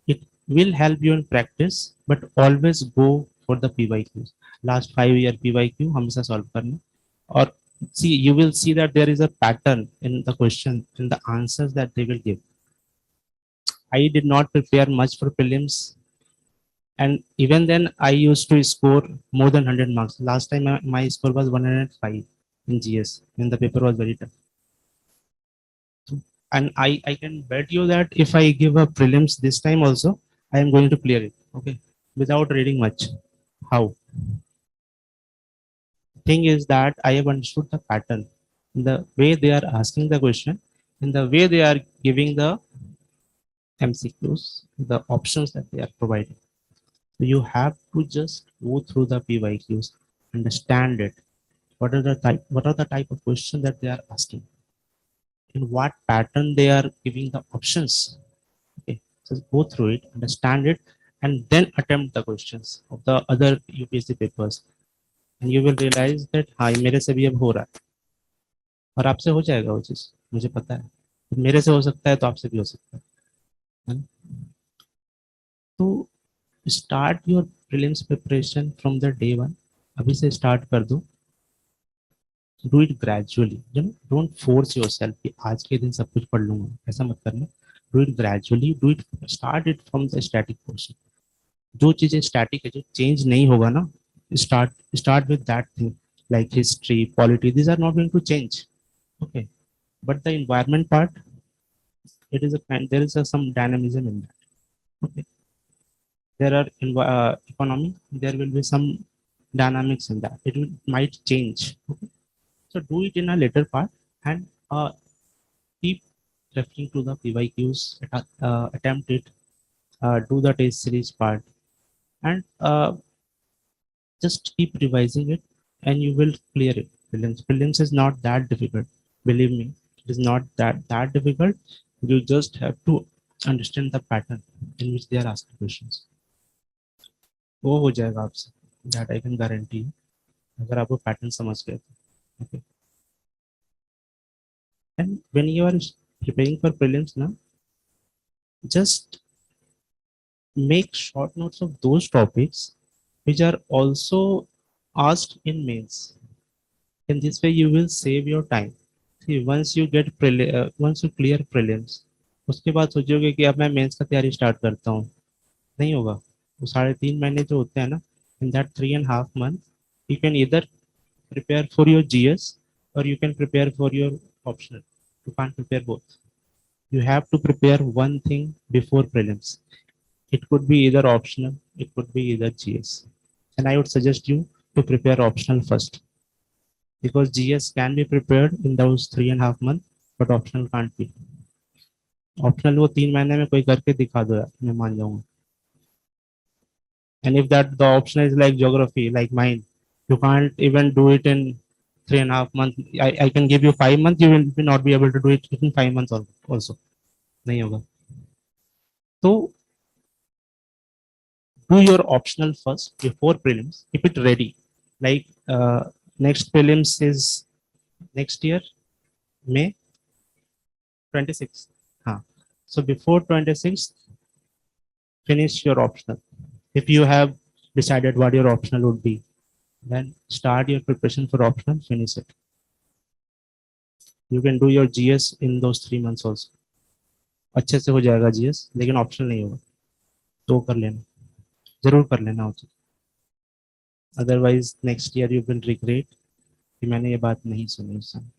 C: It will help you in practice, but always go for the PYQs. Last 5 year PYQ हमेशा solve करना. Or see, you will see that there is a pattern in the question, in the answers that they will give. I did not prepare much for prelims, and even then I used to score more than 100 marks. Last time my score was 105 in GS when the paper was very tough. And I can bet you that if I give a prelims this time also, I am going to clear it. Okay, without reading much. How? Thing is that I have understood the pattern, the way they are asking the question, and the way they are giving the MCQs, the options that they are providing. So you have to just go through the PYQs, understand it. What are the type of questions that they are asking? In what pattern they are giving the options? Okay, just go through it, understand it, and then attempt the questions of the other UPSC papers, and you will realize that हाँ ये मेरे से भी अब हो रहा है और आपसे हो जाएगा वो चीज, मुझे पता है. तो मेरे से हो सकता है तो आपसे भी हो सकता है ना? तो start your prelims preparation from the day one. अभी से स्टार्ट कर दो. Do it gradually. Don't force yourself कि आज के दिन सब कुछ पढ़ लूंगा, ऐसा मत करना. Do it gradually. Do it, start it from the static portion. जो चीजें स्टैटिक है, जो चेंज नहीं होगा ना, start with that thing, like history, polity. These are not going to change. Okay, but the environment part, it is a kind, there is some dynamism in that. Okay, there are economy, there will be some dynamics in that. It might change. Okay, so do it in a later part, and keep referring to the PYQs, attempt it, do the test series part, and just keep revising it, and you will clear it. Prelims is not that difficult. Believe me, it is not that difficult. You just have to understand the pattern in which they are asking questions. वो हो जाएगा आपसे, that I can guarantee you, अगर आप वो pattern समझ गए तो. Okay. And when you are preparing for prelims now, just make short notes of those topics which are also asked in mains. In this way you will save your time. See, once you clear prelims, उसके बाद सोचोगे कि अब मैं mains का तैयारी start करता हूँ, नहीं होगा. वो 3.5 महीने जो होते हैं ना, in that 3.5 months you can either prepare for your GS or you can prepare for your optional. You can't prepare both. You have to prepare one thing before prelims. It could be either optional, it could be either GS, and I would suggest you to prepare optional first, because GS can be prepared in those 3.5 months, but optional can't be. Optional वो 3 महीने में कोई करके दिखा दो यार, मैं मान जाऊंगा. And if that the option is like geography, like mine, you can't even do it in 3.5 months. I can give you 5 months, you will not be able to do it in 5 months also. नहीं होगा. So do your optional first before prelims. Keep it ready. Like next prelims is next year, May 26th. Huh. So before 26th, finish your optional. If you have decided what your optional would be, then start your preparation for optional, finish it. You can do your GS in those 3 months also. अच्छे से हो जाएगा GS, लेकिन optional नहीं होगा तो कर लेना, जरूर कर लेना उचित. Otherwise next year you will regret कि मैंने ये बात नहीं सुनी उस समय.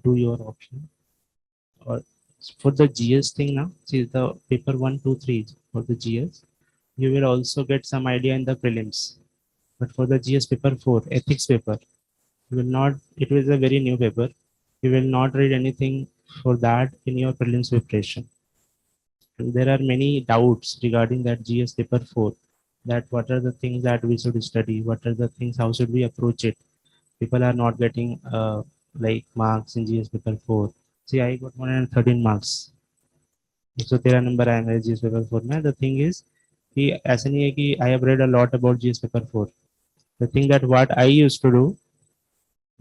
C: Do your option. Or for the GS thing now, see the paper 1, 2, 3 for the GS, you will also get some idea in the prelims. But for the GS paper 4, ethics paper, you will not, it is a very new paper. You will not read anything for that in your prelims preparation. And there are many doubts regarding that GS paper 4, that what are the things that we should study, what are the things, how should we approach it. People are not getting like marks in GS paper 4. See, I got 113 marks. 113 number आया मेरे GS paper 4 में. The thing is कि ऐसा नहीं है कि I have read a lot about GS paper 4. The thing that what I used to do,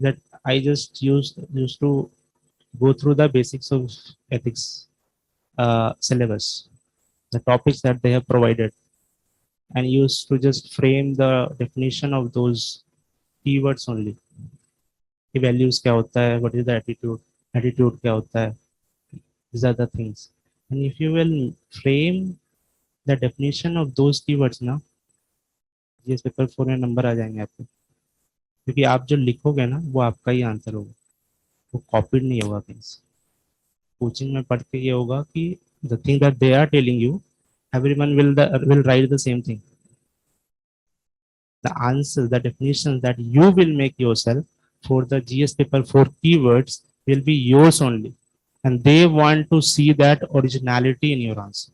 C: that I just used to go through the basics of ethics syllabus, the topics that they have provided, and used to just frame the definition of those keywords only. कि values क्या होता है, what is the attitude क्या होता है, these are the things. And if you will frame the definition of those keywords ना, GS paper 4 में number आ जाएंगे आपको, क्योंकि आप जो लिखोगे ना वो आपका ही आंसर होगा, वो कॉपीड नहीं होगा कहीं से. कोचिंग में पढ़ के ये होगा कि the thing that they are telling you, everyone will write the same thing. The answers, the definitions that you will make yourself for the GS paper 4 keywords will be yours only, and they want to see that originality in your answer.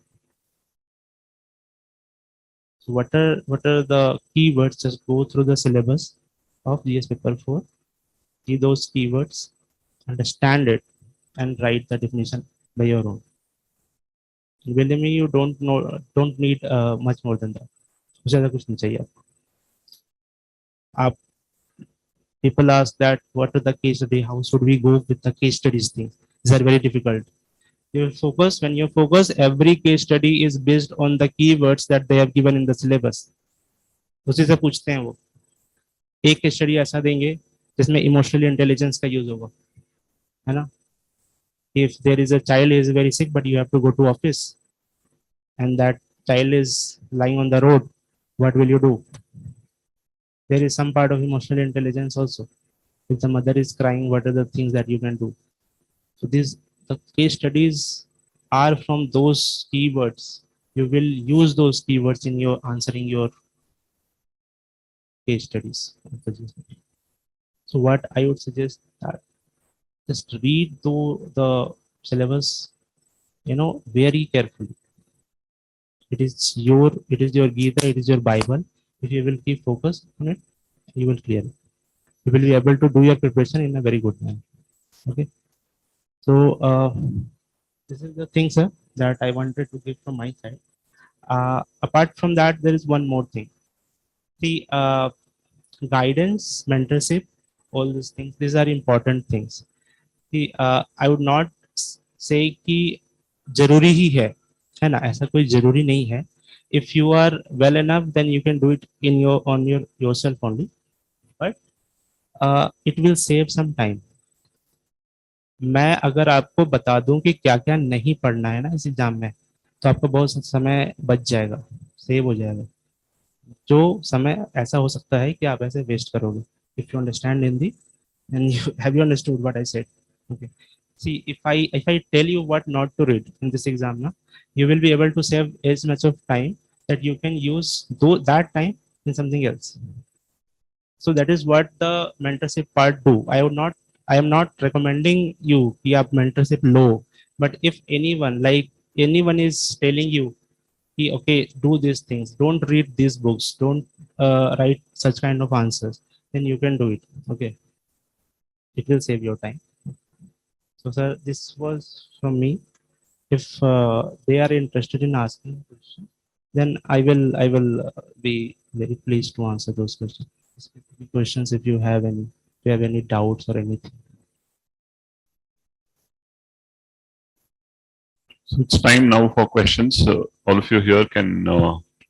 C: So what are the keywords? Just go through the syllabus of GS paper 4, see those keywords, understand it, and write the definition by your own. Believe me, you don't need much more than that. ज़्यादा कुछ नहीं चाहिए आपको. People ask that what are the case study, how should we go with the case studies thing? These are very difficult. When you focus, every case study is based on the keywords that they have given in the syllabus. उसी से पूछते हैं वो. एक case study ऐसा देंगे जिसमें emotional intelligence का यूज होगा, है ना. If there is a child is very sick but you have to go to office and that child is lying on the road, what will you do? There is some part of emotional intelligence also. If the mother is crying, what are the things that you can do? So the case studies are from those keywords. You will use those keywords in your answering your case studies. So what I would suggest that just read the syllabus, very carefully. It is your Gita, it is your Bible. If you will keep focus on it, you will clear it. You will be able to do your preparation in a very good manner. Okay. So this is the thing, sir, that I wanted to give from my side. Apart from that, there is one more thing. The guidance, mentorship, all these things, these are important things. I would not say कि जरूरी ही है ना, ऐसा कोई जरूरी नहीं है. If you are well enough, then you can do it on yourself only, but it will save some time. मैं अगर आपको बता दूं कि क्या क्या नहीं पढ़ना है ना इस एग्जाम में, तो आपको बहुत समय बच जाएगा, सेव हो जाएगा. जो समय ऐसा हो सकता है कि आप ऐसे वेस्ट करोगे. If you understand Hindi, and have you understood what I said? Okay. See, if I tell you what not to read in this exam, na, you will be able to save as much of time that you can use that time in something else. So that is what the mentorship part do. I am not recommending you कि आप mentorship low, but if anyone is telling you okay, do these things, don't read these books, don't write such kind of answers, then you can do it. Okay, it will save your time. So sir, this was from me. If they are interested in asking a question, then I will be very pleased to answer those questions. Specific questions, if you have any, if you have any doubts or anything.
A: So it's time now for questions. All of you here can,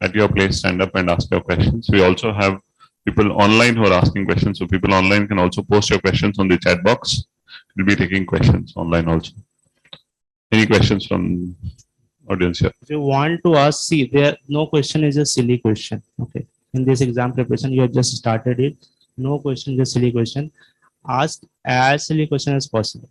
A: at your place, stand up and ask your questions. We also have people online who are asking questions. So people online can also post your questions on the chat box. We'll be taking questions online also. Any questions from audience here?
C: If you want to ask, see, there no question is a silly question. Okay, in this exam preparation, you have just started it. No question is a silly question. Ask as silly question as possible.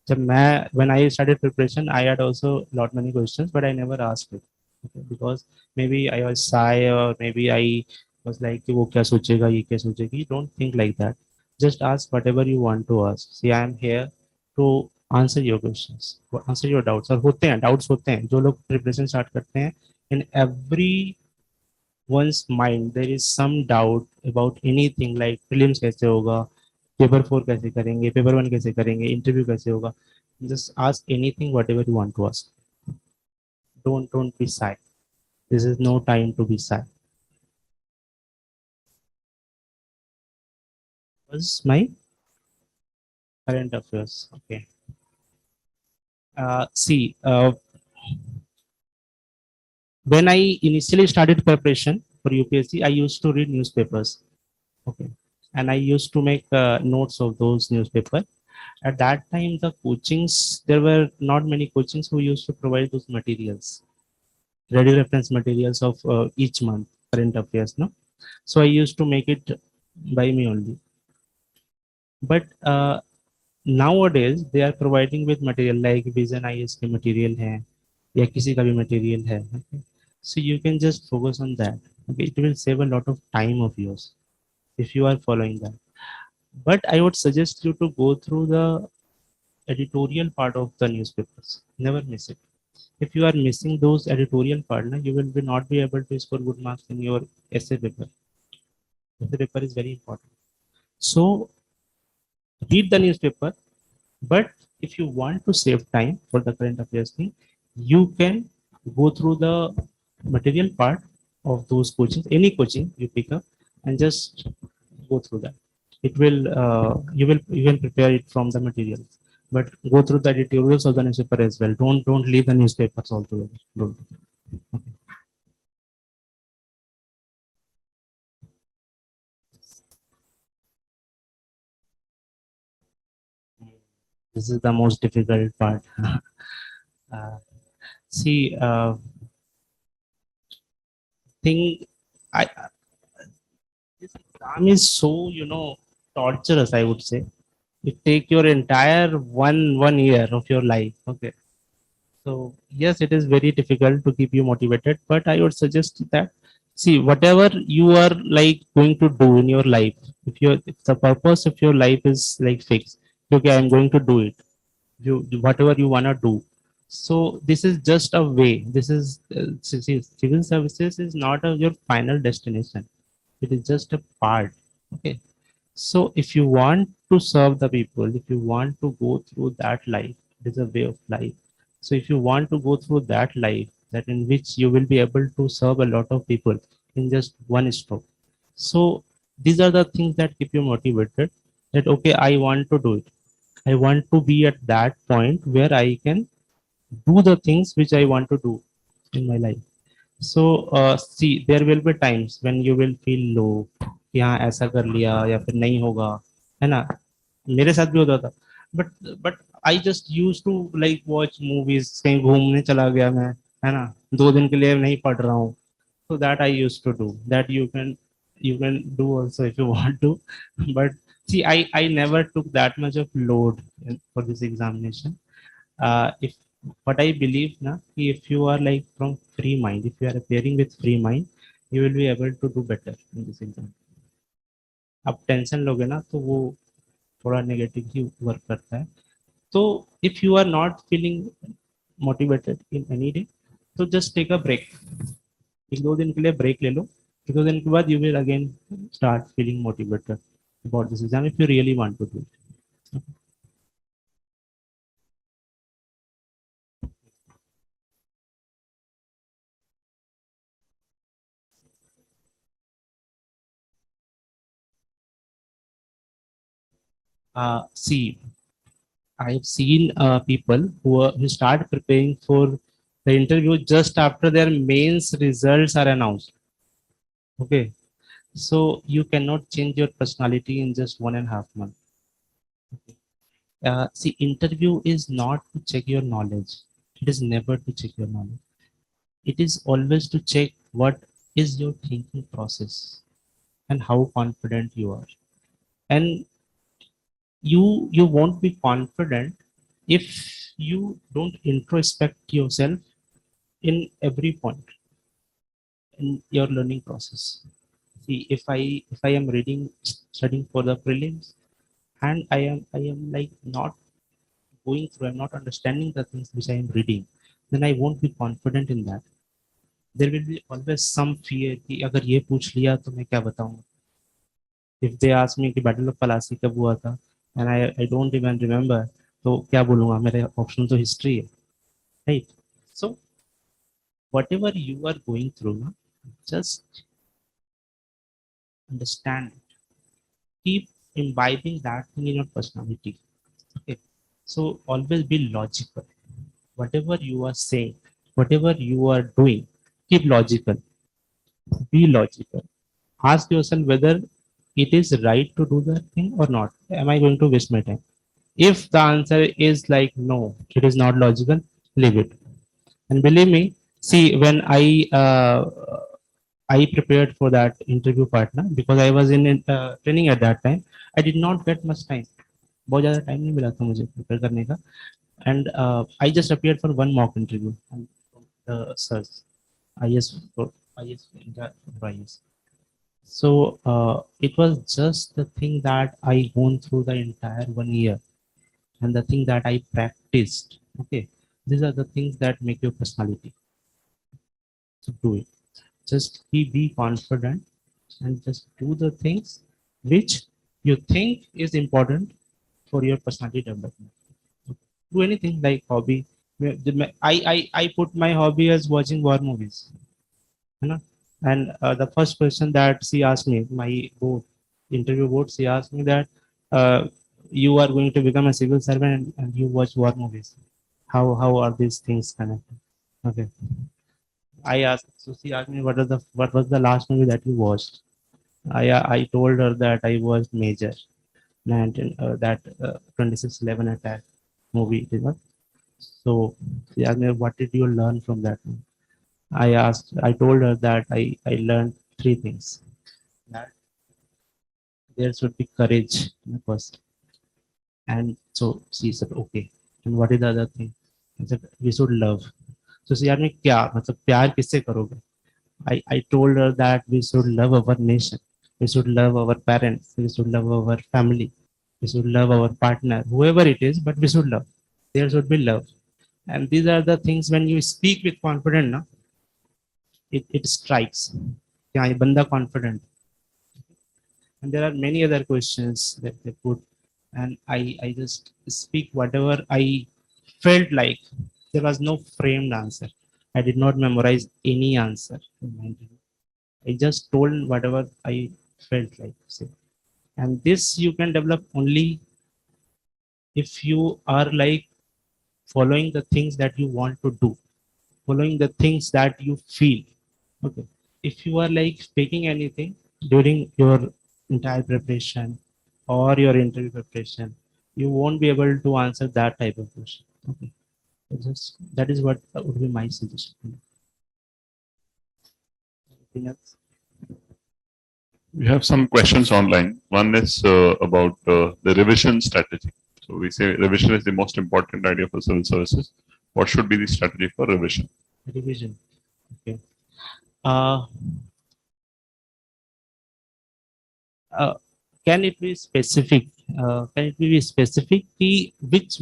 C: So when I started preparation, I had also lot many questions, but I never asked it. Okay, because maybe I was shy, or maybe I was like, कि वो क्या सोचेगा, ये क्या सोचेगी. Don't think like that. Just ask whatever you want to ask. See, I am here to answer your questions, answer your doubts. और होते हैं doubts, होते हैं जो लोग preparation start करते हैं. In every one's mind there is some doubt about anything, like prelims कैसे होगा, पेपर 4 कैसे करेंगे, पेपर 1 कैसे करेंगे, इंटरव्यू कैसे होगा. Just ask anything, whatever you want to ask. Don't be shy. This is no time to be shy. Was my current affairs. Okay. See, when I initially started preparation for UPSC, I used to read newspapers. Okay, and I used to make notes of those newspapers. At that time, the coachings, there were not many coachings who used to provide those materials, ready reference materials of each month current affairs. No, so I used to make it by me only. But nowadays they are providing with material like Vision IAS के material है या किसी का भी material है. Okay? So you can just focus on that. Okay, it will save a lot of time of yours if you are following that. But I would suggest you to go through the editorial part of the newspapers. Never miss it. If you are missing those editorial part, you will not be able to score good marks in your essay paper. Essay paper is very important. So read the newspaper, but if you want to save time for the current affairs thing, you can go through the material part of those coachings, any coaching you pick up, and just go through that. It will you can prepare it from the materials, but go through the editorials of the newspaper as well. Don't leave the newspapers altogether. Don't. Okay. This is the most difficult part. See, thing I this exam is so, torturous, I would say. It take your entire one year of your life. Okay, so yes, it is very difficult to keep you motivated, but I would suggest that, see, whatever you are like going to do in your life, if the purpose of your life is like fixed, okay, I'm going to do it, whatever you want to do. So this is just a way. This is civil services is not your final destination. It is just a part. Okay, so if you want to serve the people, if you want to go through that life, it is a way of life. So if you want to go through that life, that in which you will be able to serve a lot of people in just one stroke, so these are the things that keep you motivated, that okay, I want to do it. I want to be at that point where I can do the things which I want to do in my life. So see, there will be times when you will feel low कि हाँ ऐसा कर लिया या फिर नहीं होगा, है ना. मेरे साथ भी होता था. But I just use to like watch movies, कहीं घूमने चला गया मैं, है ना, 2 दिन के लिए नहीं पढ़ रहा हूँ. So that I used to do that. You can do also if you want to. But see, I never took that much of load for this examination. If what I believe na, if you are like from free mind, if you are appearing with free mind, you will be able to do better in this exam. अब tension लोगे ना तो वो थोड़ा negative ही work करता है. तो if you are not feeling motivated in any day, so just take a break. एक दो दिन के लिए ब्रेक ले लो, एक दो दिन के बाद you will again start feeling motivated about this exam if you really want to do it. See, I've seen people who start preparing for the interview just after their mains results are announced. Okay, so you cannot change your personality in just 1.5 months. See, interview is not to check your knowledge. It is never to check your knowledge. It is always to check what is your thinking process and how confident you are. And you won't be confident if you don't introspect yourself in every point in your learning process. See, if I am reading, studying for the prelims, and I am like not going through, I'm not understanding the things which I am reading, then I won't be confident in that. There will be always some fear कि अगर ये पूछ लिया तो मैं क्या बताऊंगा. If they ask me कि बैटल ऑफ पलासी कब हुआ था and I don't even remember, तो क्या बोलूंगा, मेरे ऑप्शन तो हिस्ट्री है, right? So whatever you are going through, na, just understand it. Keep imbibing that thing in your personality. Okay. So always be logical. Whatever you are saying, whatever you are doing, keep logical. Be logical. Ask yourself whether it is right to do that thing or not. Am I going to waste my time? If the answer is like no, it is not logical, leave it. And believe me, see, when I prepared for that interview partner because I was in training at that time. I did not get much time. बहुत ज़्यादा time नहीं मिला था मुझे prepare करने का. And I just appeared for one mock interview. And sirs, IAS for IAS for IAS. So it was just the thing that I gone through the entire 1 year, and the thing that I practiced. Okay, these are the things that make your personality. So do it. Just be confident and just do the things which you think is important for your personality development. Do anything like hobby. I put my hobby as watching war movies. You know? And the first question that she asked me, my board, interview board, she asked me that you are going to become a civil servant and you watch war movies. How are these things connected? Okay. I asked, so she asked me what was the last movie that you watched. I told her that I watched Major, 19, that 2611 attack movie. You know? So she asked me, what did you learn from that movie? I told her that I learned three things. That there should be courage in a person. And so she said, okay. And what is the other thing? I said, we should love. So she asked me, क्या मतलब प्यार किससे करोगे? I told her that we should love our nation. We should love our parents. We should love our family. We should love our partner, whoever it is, but we should love. There should be love. And these are the things when you speak with confidence, no? It strikes. Yeah, ये बंदा confident. And there are many other questions that they put. And I just speak whatever I felt like. There was no framed answer. I did not memorize any answer in my interview. I just told whatever I felt like. Say. And this you can develop only if you are like following the things that you want to do, following the things that you feel. Okay. If you are like faking anything during your entire preparation or your interview preparation, you won't be able to answer that type of question. Okay. Just that is what would be my suggestion. Anything else?
A: We have some questions online. One is about the revision strategy. So we say revision is the most important idea for civil services. What should be the strategy for revision?
C: Revision. Okay. Uh, can it be specific? Can it be specific? Which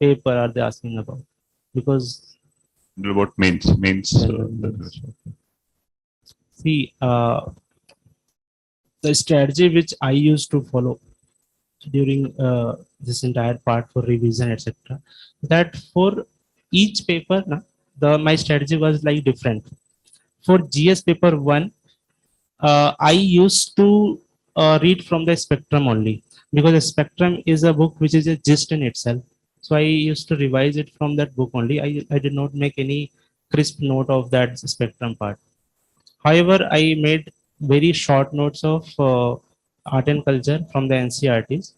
C: paper are they asking about? Because
A: About mains.
C: General mains. See, the strategy which I used to follow during this entire part for revision, etc., that for each paper, my strategy was like different. For GS paper one, I used to read from the spectrum only, because the spectrum is a book which is a gist in itself. So I used to revise it from that book only. I did not make any crisp note of that spectrum part. However, I made very short notes of art and culture from the NCRTs.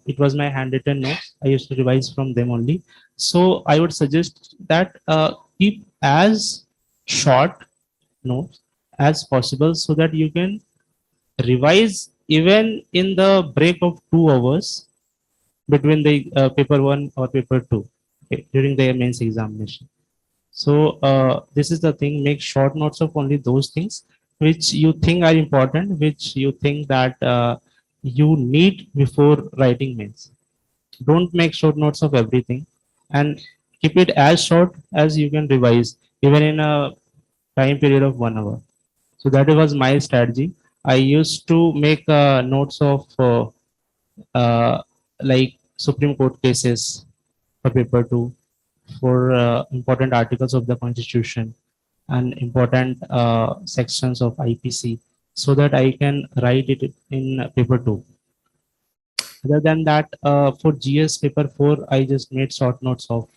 C: It was my handwritten notes. I used to revise from them only. So I would suggest that keep as short notes as possible, so that you can revise even in the break of 2 hours between the paper one or paper two, okay, during the mains examination. So this is the thing, make short notes of only those things which you think are important, which you think that you need before writing mains. Don't make short notes of everything, and keep it as short as you can revise, even in a time period of 1 hour. So that was my strategy. I used to make notes of like Supreme Court cases for paper two, for important articles of the Constitution and important sections of IPC, so that I can write it in paper two. Other than that, for GS paper 4, I just made short notes of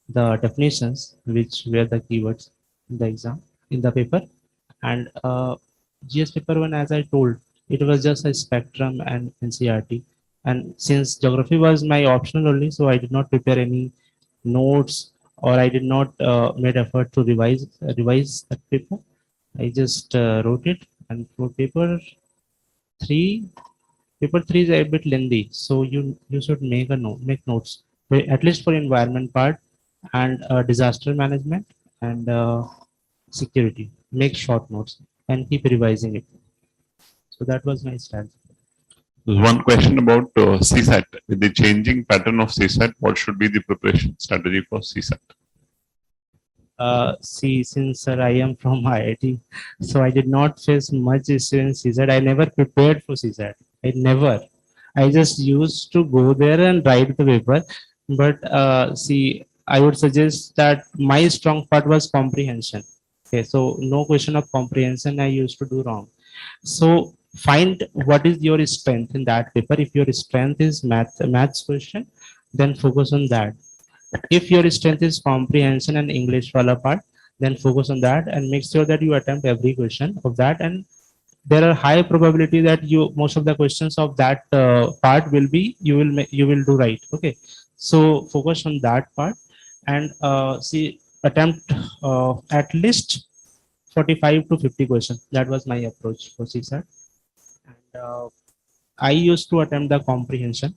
C: the definitions, which were the keywords in the exam, in the paper. And GS paper 1, as I told, it was just a spectrum and NCRT. And since geography was my optional only, so I did not prepare any notes, or I did not made effort to revise that paper. I just wrote it. And for three, paper three is a bit lengthy, so you should make notes, at least for environment part and disaster management and security. Make short notes and keep revising it. So that was my strategy.
A: There's one question about CSAT. With the changing pattern of CSAT, what should be the preparation strategy for CSAT?
C: See, since sir, I am from IIT, so I did not face much issue in CSAT. I never prepared for CSAT. I never. I just used to go there and write the paper. But see, I would suggest that my strong part was comprehension. Okay, so no question of comprehension I used to do wrong. So find what is your strength in that paper. If your strength is maths question, then focus on that. If your strength is comprehension and English wala part, then focus on that and make sure that you attempt every question of that. And there are high probability that you most of the questions of that part will be you will do right. Okay, so focus on that part and see attempt at least 45 to 50 questions. That was my approach for CSAT. And I used to attempt the comprehension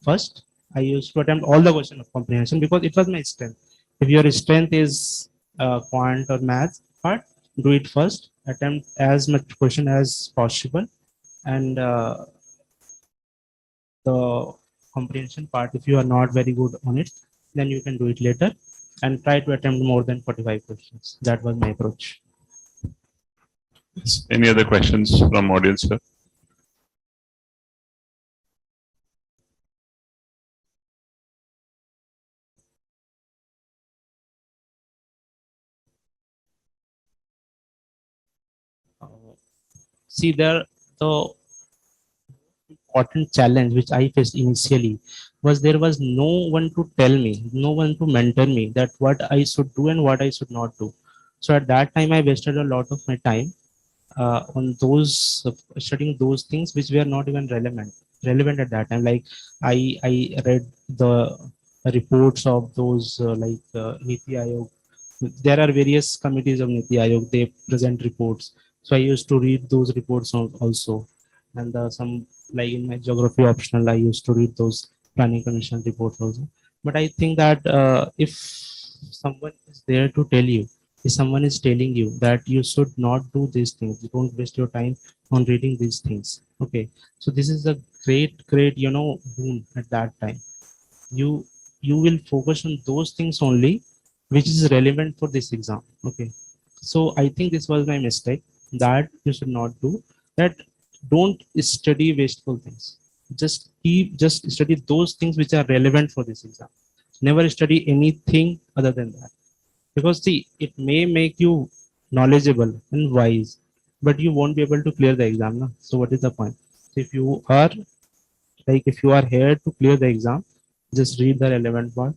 C: first. I used to attempt all the question of comprehension because it was my strength. If your strength is quant or math part, do it first. Attempt as much question as possible, and the comprehension part, if you are not very good on it, then you can do it later and try to attempt more than 45 questions. That was my approach.
A: Any other questions from audience, sir?
C: See, the important challenge which I faced initially was there was no one to tell me, no one to mentor me that what I should do and what I should not do. So at that time, I wasted a lot of my time on those studying those things which were not even relevant at that time. Like I read the reports of those Niti Aayog. There are various committees of Niti Aayog. They present reports. So I used to read those reports also, and some like in my geography optional, I used to read those planning commission reports also. But I think that if someone is there to tell you, if someone is telling you that you should not do these things, you don't waste your time on reading these things. Okay, so this is a great boon at that time. You you will focus on those things only which is relevant for this exam. Okay. So I think this was my mistake that you should not do that. Don't study wasteful things. Just study those things which are relevant for this exam. Never study anything other than that. Because see, it may make you knowledgeable and wise, but you won't be able to clear the exam. No? So what is the point? So if you are here to clear the exam, just read the relevant part.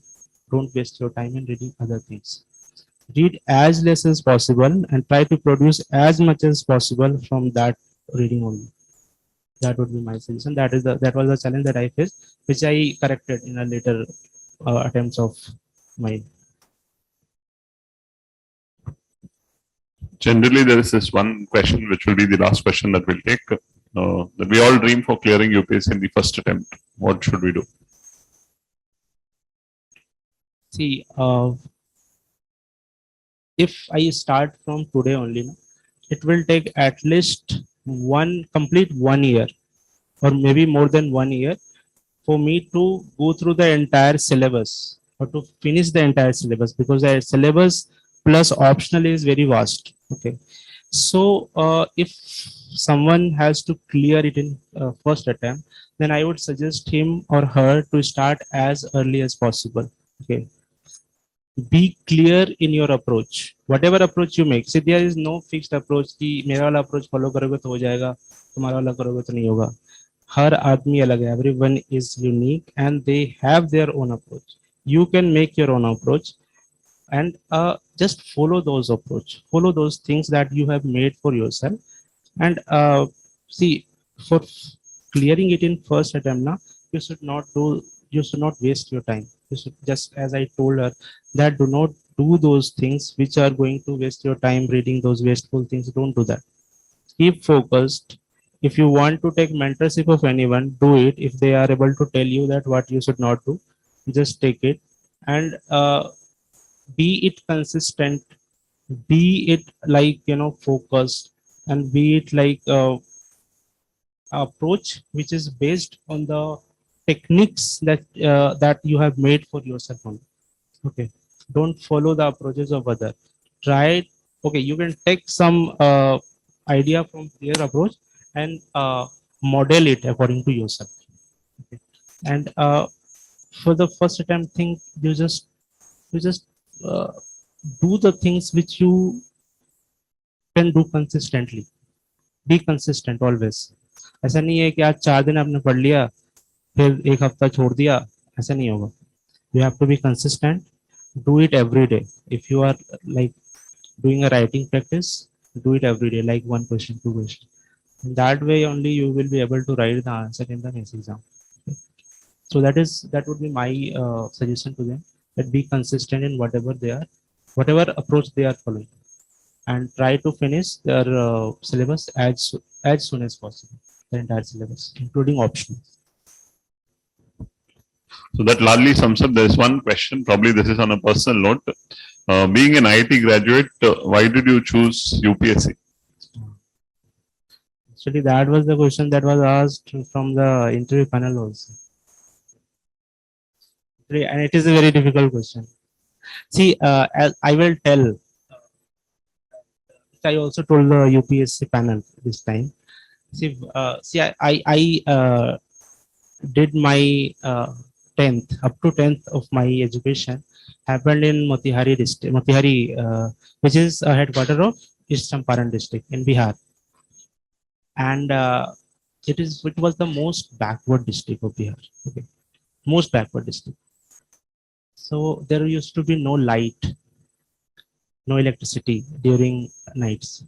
C: Don't waste your time in reading other things. Read as less as possible and try to produce as much as possible from that reading only. That would be my suggestion. That was the challenge that I faced, which I corrected in a later attempts of mine.
A: Generally, there is this one question which will be the last question that we'll take. That we all dream for clearing UPSC in the first attempt. What should we do?
C: See, if I start from today only, it will take at least complete 1 year, or maybe more than 1 year, for me to go through the entire syllabus, or to finish the entire syllabus, because the syllabus plus optional is very vast. Okay. So if someone has to clear it in first attempt, then I would suggest him or her to start as early as possible. Okay. Be clear in your approach. Whatever approach you make, see, there is no fixed approach कि मेरा वाला approach follow करोगे तो हो जाएगा, तुम्हारा वाला करोगे तो नहीं होगा. हर आदमी अलग है. Everyone is unique and they have their own approach. You can make your own approach and just follow those approach. Follow those things that you have made for yourself. And see, for clearing it in first attempt, now you should not waste your time. You should, just as I told her, that do not do those things which are going to waste your time reading those wasteful things. Don't do that. Keep focused. If you want to take mentorship of anyone, do it. If they are able to tell you that what you should not do, just take it. And be it consistent, be it like, focused, and be it like approach which is based on the techniques that you have made for yourself only. Okay. Don't follow the approaches of other. Try it. Okay, you can take some idea from their approach and model it according to yourself. Okay. And for the first attempt thing, you just do the things which you can do consistently. Be consistent always. ऐसा नहीं है कि आज 4 दिन आपने पढ़ लिया फिर एक हफ्ता छोड़ दिया, ऐसा नहीं होगा. You have to be consistent. Do it every day. If you are like doing a writing practice, do it every day, like 1 question, 2 questions. In that way only you will be able to write the answer in the next exam. Okay. So that would be my suggestion to them, that be consistent in whatever approach they are following, and try to finish their syllabus as soon as possible, the entire syllabus, including options.
A: So that largely sums up. There is one question, probably this is on a personal note. Being an IT graduate, why did you choose UPSC?
C: Actually, that was the question that was asked from the interview panel also. And it is a very difficult question. See, as I will tell, I also told the UPSC panel this time. See, I did my 10th, up to 10th of my education happened in Motihari district, which is a headquarter of East Champaran district in Bihar. And it was the most backward district of Bihar. Okay. Most backward district. So there used to be no light, no electricity during nights.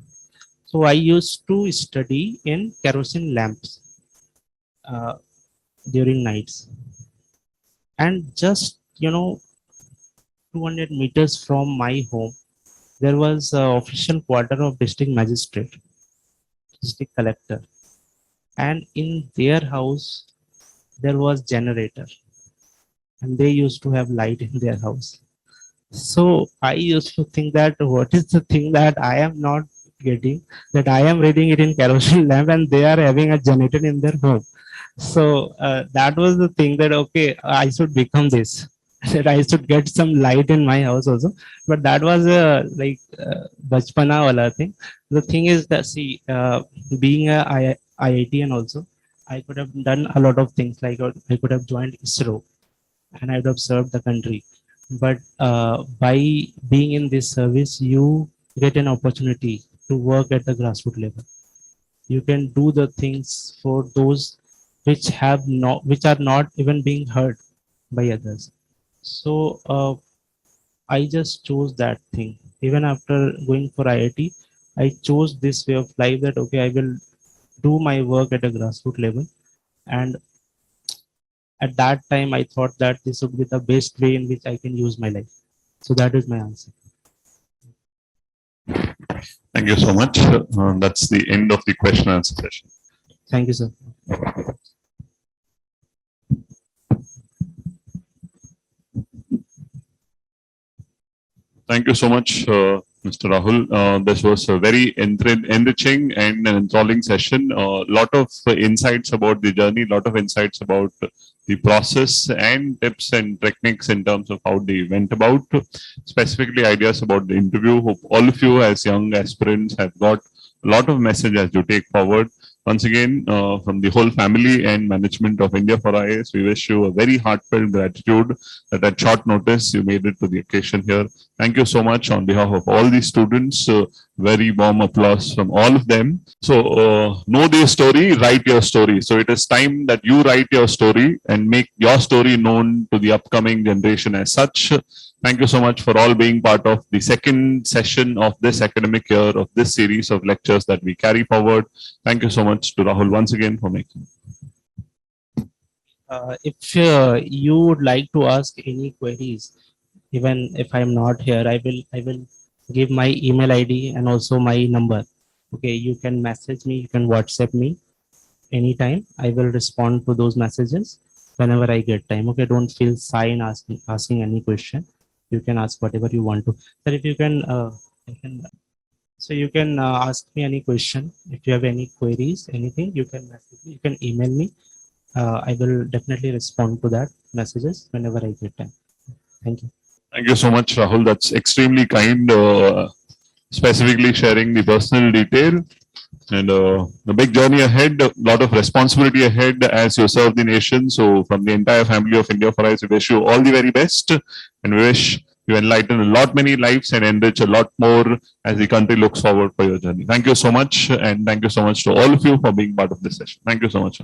C: So I used to study in kerosene lamps during nights. And just 200 meters from my home, there was an official quarter of district magistrate, district collector, and in their house there was generator, and they used to have light in their house. So I used to think that what is the thing that I am not getting, that I am reading it in kerosene lamp and they are having a generator in their home. So that was the thing that, okay, I should become this. that I should get some light in my house also. But that was like bachpana wala thing. The thing is that see, being a IIT and also, I could have done a lot of things. Like I could have joined ISRO and I would have served the country. But by being in this service, you get an opportunity to work at the grassroots level. You can do the things for those which are not even being heard by others. So I just chose that thing. Even after going for IIT, I chose this way of life that okay, I will do my work at a grassroots level. And at that time, I thought that this would be the best way in which I can use my life. So that is my answer.
A: Thank you so much. That's the end of the question and answer session.
C: Thank you, sir.
A: Thank you so much, Mr. Rahul. This was a very enriching and an enthralling session. A lot of insights about the journey, lot of insights about the process and tips and techniques in terms of how they went about, specifically ideas about the interview. Hope all of you as young aspirants have got a lot of messages to take forward. Once again, from the whole family and management of India for IAS, we wish you a very heartfelt gratitude that at short notice you made it to the occasion here. Thank you so much on behalf of all the students. Very warm applause from all of them. So, know their story, write your story. So, it is time that you write your story and make your story known to the upcoming generation as such. Thank you so much for all being part of the second session of this academic year of this series of lectures that we carry forward. Thank you so much to Rahul once again for making.
C: If you would like to ask any queries, even if I'm not here, I will give my email ID and also my number. Okay, you can message me, you can WhatsApp me anytime. I will respond to those messages whenever I get time. Okay, don't feel shy in asking any question. You can ask whatever you want to. Sir, if you can, so you can ask me any question. If you have any queries, anything, you can message me, you can email me. I will definitely respond to that messages whenever I get time. Thank you.
A: Thank you so much, Rahul. That's extremely kind, specifically sharing the personal detail. And a big journey ahead, a lot of responsibility ahead as you serve the nation. So, from the entire family of India for IAS, we wish you all the very best, and we wish you enlighten a lot many lives and enrich a lot more as the country looks forward for your journey. Thank you so much, and thank you so much to all of you for being part of this session. Thank you so much.